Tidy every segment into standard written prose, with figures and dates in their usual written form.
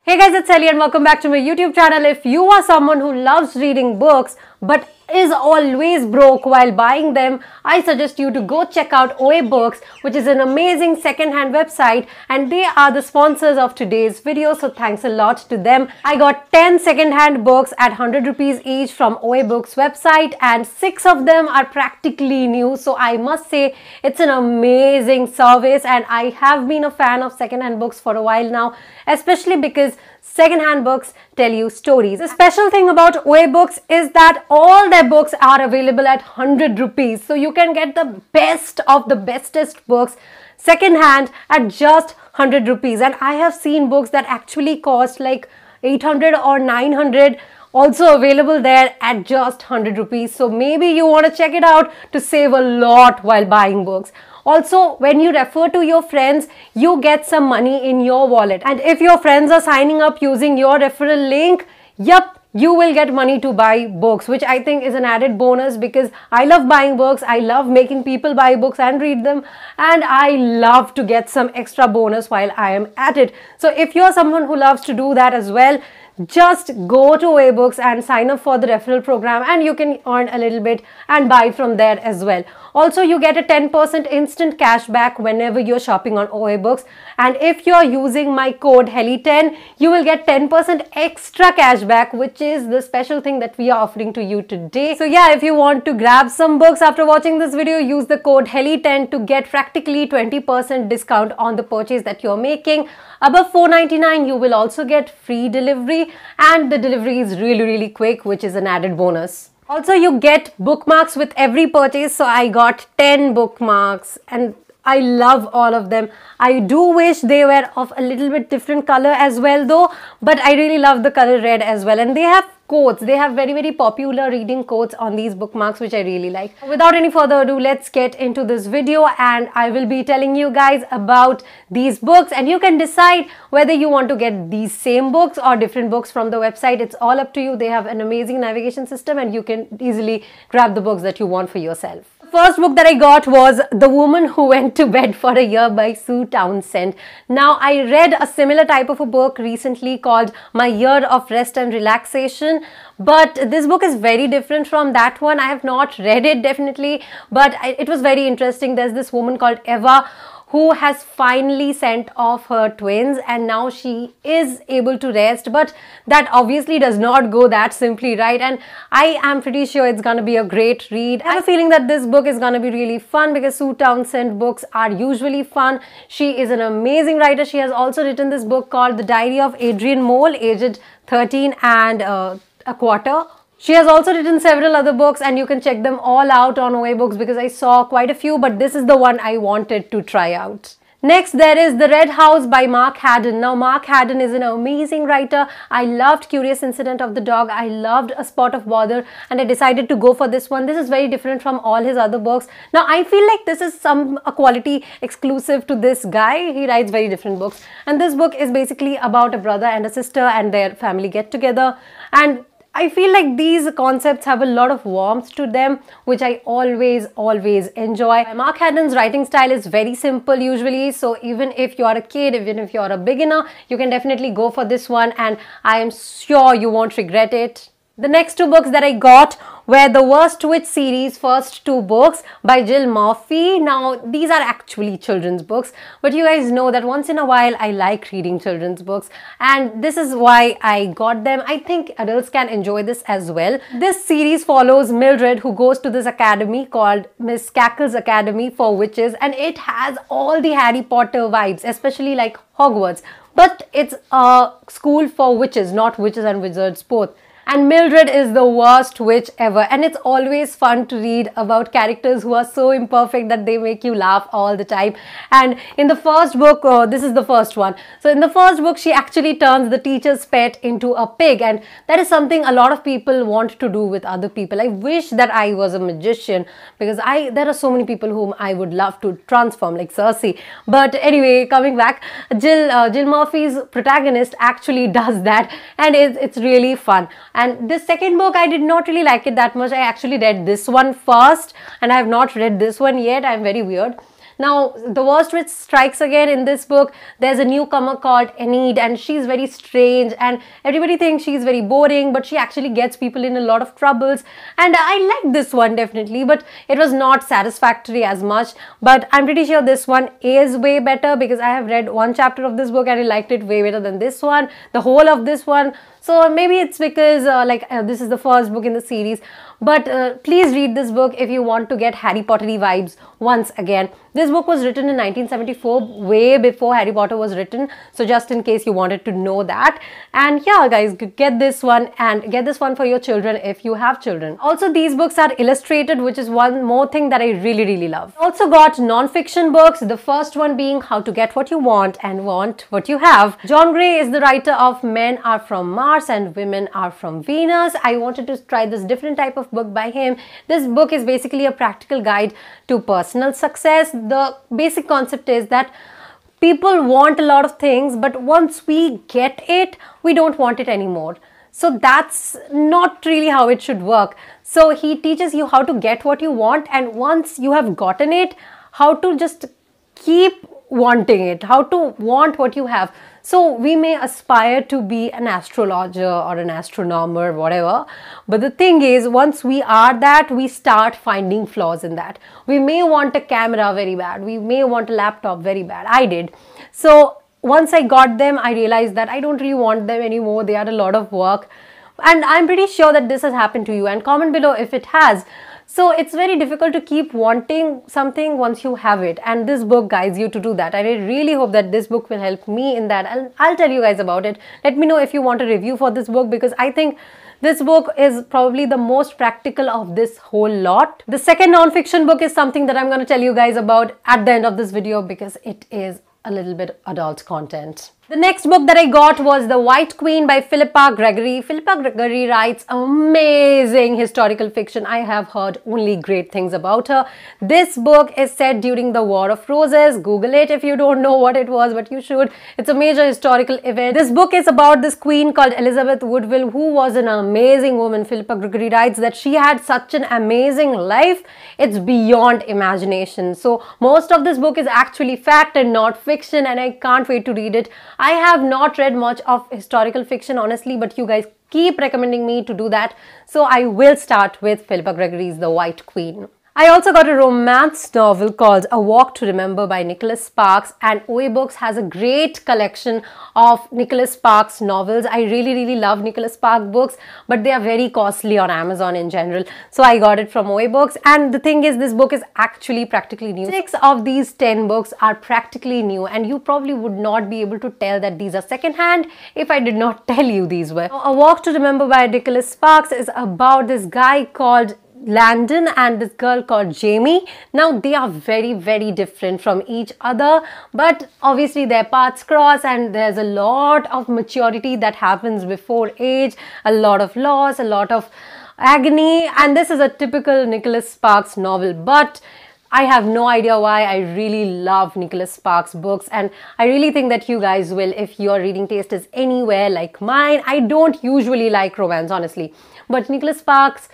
Hey guys, it's Ellie and welcome back to my YouTube channel. If you are someone who loves reading books but is always broke while buying them, I suggest you to go check out Audiobooks, which is an amazing second-hand website, and they are the sponsors of today's video, so thanks a lot to them. I got 10 second-hand books at 100 rupees each from Audiobooks website, and 6 of them are practically new, so I must say it's an amazing service, and I have been a fan of second-hand books for a while now, especially because second-hand books tell you stories. The special thing about Audiobooks is that all their books are available at 100 rupees. So you can get the best of the bestest books second-hand at just 100 rupees. And I have seen books that actually cost like 800 or 900 also available there at just 100 rupees. So maybe you want to check it out to save a lot while buying books. Also, when you refer to your friends, you get some money in your wallet. And if your friends are signing up using your referral link, you will get money to buy books, which I think is an added bonus because I love buying books. I love making people buy books and read them. And I love to get some extra bonus while I am at it. So if you're someone who loves to do that as well, just go to Audiobooks and sign up for the referral program and you can earn a little bit and buy from there as well. Also, you get a 10% instant cashback whenever you're shopping on Audiobooks, and if you're using my code HELI10, you will get 10% extra cashback, which is the special thing that we are offering to you today. So yeah, if you want to grab some books after watching this video, use the code HELI10 to get practically 20% discount on the purchase that you're making. Above $4.99, you will also get free delivery, and the delivery is really quick, which is an added bonus. Also, you get bookmarks with every purchase. So I got 10 bookmarks and I love all of them. I do wish they were of a little bit different color as well though, but I really love the color red as well. And they have quotes. They have very popular reading quotes on these bookmarks, which I really like. Without any further ado, let's get into this video, and I will be telling you guys about these books, and you can decide whether you want to get these same books or different books from the website. It's all up to you. They have an amazing navigation system and you can easily grab the books that you want for yourself. First book that I got was The Woman Who Went to Bed for a Year by Sue Townsend. Now, I read a similar type of a book recently called My Year of Rest and Relaxation, but this book is very different from that one. I have not read it definitely, but it was very interesting. There's this woman called Eva who has finally sent off her twins and now she is able to rest, but that obviously does not go that simply, right? And I am pretty sure it's gonna be a great read. I have a feeling that this book is gonna be really fun because Sue Townsend books are usually fun. She is an amazing writer. She has also written this book called The Diary of Adrian Mole, aged 13 and a quarter. She has also written several other books and you can check them all out on Audiobooks because I saw quite a few, but this is the one I wanted to try out. Next, there is The Red House by Mark Haddon. Now, Mark Haddon is an amazing writer. I loved Curious Incident of the Dog. I loved A Spot of Bother and I decided to go for this one. This is very different from all his other books. Now, I feel like this is a quality exclusive to this guy. He writes very different books. And this book is basically about a brother and a sister and their family get together. And I feel like these concepts have a lot of warmth to them, which I always enjoy. Mark Haddon's writing style is very simple usually, so even if you are a kid, even if you are a beginner, you can definitely go for this one and I am sure you won't regret it. The next 2 books that I got were the Worst Witch series first 2 books by Jill Murphy. Now, these are actually children's books, but you guys know that once in a while I like reading children's books and this is why I got them. I think adults can enjoy this as well. This series follows Mildred, who goes to this academy called Miss Cackle's Academy for Witches, and it has all the Harry Potter vibes, especially like Hogwarts, but it's a school for witches, not witches and wizards both. And Mildred is the worst witch ever, and it's always fun to read about characters who are so imperfect that they make you laugh all the time. And in the first book, this is the first one. So in the first book, she actually turns the teacher's pet into a pig, and that is something a lot of people want to do with other people. I wish that I was a magician because there are so many people whom I would love to transform, like Cersei. But anyway, coming back, Jill Murphy's protagonist actually does that, and it's really fun. And this second book, I did not really like it that much. I actually read this one first and I have not read this one yet. I'm very weird. Now, the worst which strikes again in this book, there's a newcomer called Enid, and she's very strange and everybody thinks she's very boring, but she actually gets people in a lot of troubles. And I liked this one definitely, but it was not satisfactory as much. But I'm pretty sure this one is way better because I have read one chapter of this book and I liked it way better than this one, the whole of this one. So maybe it's because this is the first book in the series. But please read this book if you want to get Harry Pottery vibes once again. This book was written in 1974, way before Harry Potter was written. So just in case you wanted to know that. And yeah, guys, get this one and get this one for your children if you have children. Also, these books are illustrated, which is one more thing that I really love. Also got non-fiction books. The first one being How to Get What You Want and Want What You Have. John Gray is the writer of Men Are From Mars and Women Are From Venus. I wanted to try this different type of book by him. This book is basically a practical guide to personal success. The basic concept is that people want a lot of things, but once we get it, we don't want it anymore. So that's not really how it should work. So he teaches you how to get what you want, and once you have gotten it, how to just keep wanting it, how to want what you have. So we may aspire to be an astrologer or an astronomer, whatever. But the thing is, once we are that, we start finding flaws in that. We may want a camera very bad. We may want a laptop very bad. I did. So once I got them, I realized that I don't really want them anymore. They are a lot of work. And I'm pretty sure that this has happened to you. And comment below if it has. So it's very difficult to keep wanting something once you have it, and this book guides you to do that. I really hope that this book will help me in that, and I'll tell you guys about it. Let me know if you want a review for this book, because I think this book is probably the most practical of this whole lot. The second non-fiction book is something that I'm going to tell you guys about at the end of this video because it is a little bit adult content. The next book that I got was The White Queen by Philippa Gregory. Philippa Gregory writes amazing historical fiction. I have heard only great things about her. This book is set during the War of Roses. Google it if you don't know what it was, but you should. It's a major historical event. This book is about this queen called Elizabeth Woodville, who was an amazing woman. Philippa Gregory writes that she had such an amazing life. It's beyond imagination. So most of this book is actually fact and not fiction, and I can't wait to read it. I have not read much of historical fiction, honestly, but you guys keep recommending me to do that. So I will start with Philippa Gregory's The White Queen. I also got a romance novel called A Walk to Remember by Nicholas Sparks, and Audiobooks has a great collection of Nicholas Sparks novels. I really love Nicholas Sparks books, but they are very costly on Amazon in general. So I got it from Audiobooks, and the thing is, this book is actually practically new. 6 of these 10 books are practically new, and you probably would not be able to tell that these are second-hand if I did not tell you these were. A Walk to Remember by Nicholas Sparks is about this guy called Landon and this girl called Jamie. Now they are very different from each other, but obviously their paths cross, and there's a lot of maturity that happens before age, a lot of loss, a lot of agony, and this is a typical Nicholas Sparks novel. But I have no idea why I really love Nicholas Sparks books, and I really think that you guys will if your reading taste is anywhere like mine. I don't usually like romance, honestly, but Nicholas Sparks,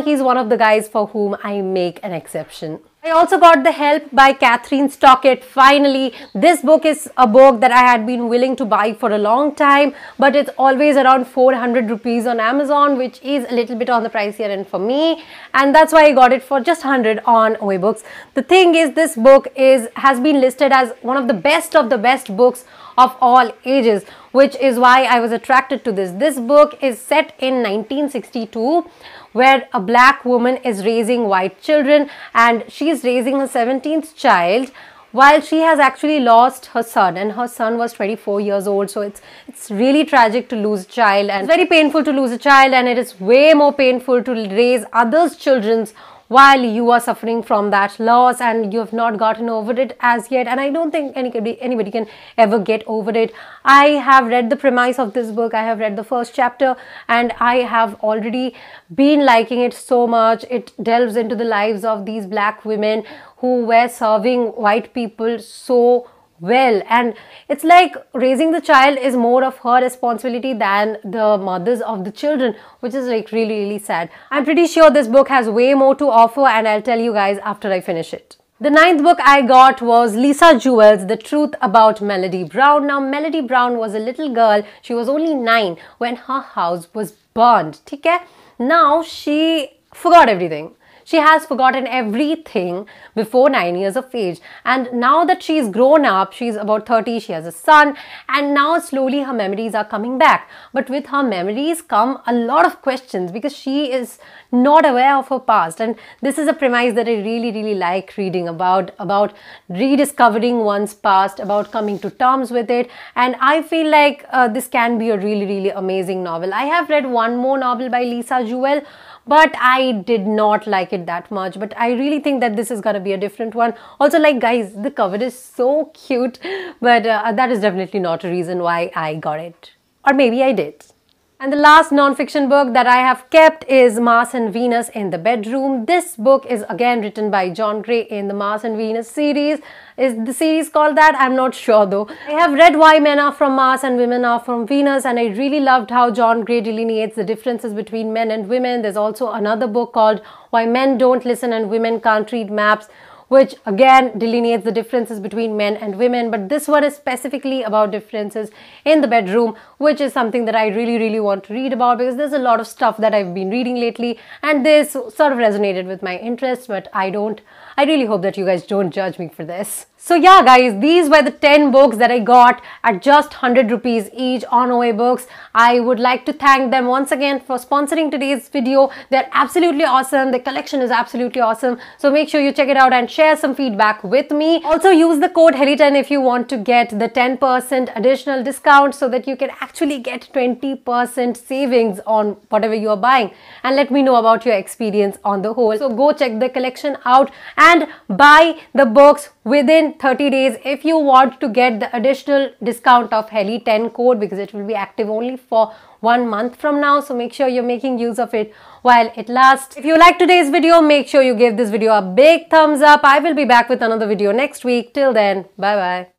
he's one of the guys for whom I make an exception. I also got The Help by Catherine Stockett. Finally, this book is a book that I had been willing to buy for a long time, but it's always around 400 rupees on Amazon, which is a little bit on the pricier end for me, and that's why I got it for just 100 on Audiobooks. The thing is, this book has been listed as one of the best books of all ages, which is why I was attracted to this. This book is set in 1962, where a black woman is raising white children, and she is raising her 17th child while she has actually lost her son, and her son was 24 years old. So it's really tragic to lose a child, and it's very painful to lose a child, and it is way more painful to raise others' children's while you are suffering from that loss and you have not gotten over it as yet. And I don't think anybody can ever get over it. I have read the premise of this book. I have read the first chapter, and I have already been liking it so much. It delves into the lives of these black women who were serving white people so well, and it's like raising the child is more of her responsibility than the mothers of the children, which is like really sad. I'm pretty sure this book has way more to offer, and I'll tell you guys after I finish it. The ninth book I got was Lisa Jewell's The Truth About Melody Brown. Now, Melody Brown was a little girl. She was only 9 when her house was burned. Okay? Now, she forgot everything. She has forgotten everything before 9 years of age. And now that she's grown up, she's about 30, she has a son, and now slowly her memories are coming back. But with her memories come a lot of questions because she is not aware of her past. And this is a premise that I really like reading about rediscovering one's past, about coming to terms with it. And I feel like this can be a really amazing novel. I have read one more novel by Lisa Jewell, but I did not like it that much. But I really think that this is gonna be a different one. Also, like, guys, the cover is so cute, but that is definitely not a reason why I got it. Or maybe I did. And the last non-fiction book that I have kept is Mars and Venus in the Bedroom. This book is again written by John Gray in the Mars and Venus series. Is the series called that? I'm not sure though. I have read Why Men Are From Mars and Women Are From Venus, and I really loved how John Gray delineates the differences between men and women. There's also another book called Why Men Don't Listen and Women Can't Read Maps, which again delineates the differences between men and women. But this one is specifically about differences in the bedroom, which is something that I really want to read about because there's a lot of stuff that I've been reading lately and this sort of resonated with my interests, but I really hope that you guys don't judge me for this. So yeah, guys, these were the 10 books that I got at just 100 rupees each on Audiobooks. I would like to thank them once again for sponsoring today's video. They're absolutely awesome. The collection is absolutely awesome. So make sure you check it out and share some feedback with me. Also, use the code HELI10 if you want to get the 10% additional discount so that you can actually get 20% savings on whatever you are buying. And let me know about your experience on the whole. So go check the collection out and buy the books within 30 days if you want to get the additional discount of HELI10 code, because it will be active only for 1 month from now. So make sure you're making use of it while it lasts. If you like today's video, make sure you give this video a big thumbs up. I will be back with another video next week. Till then, bye bye.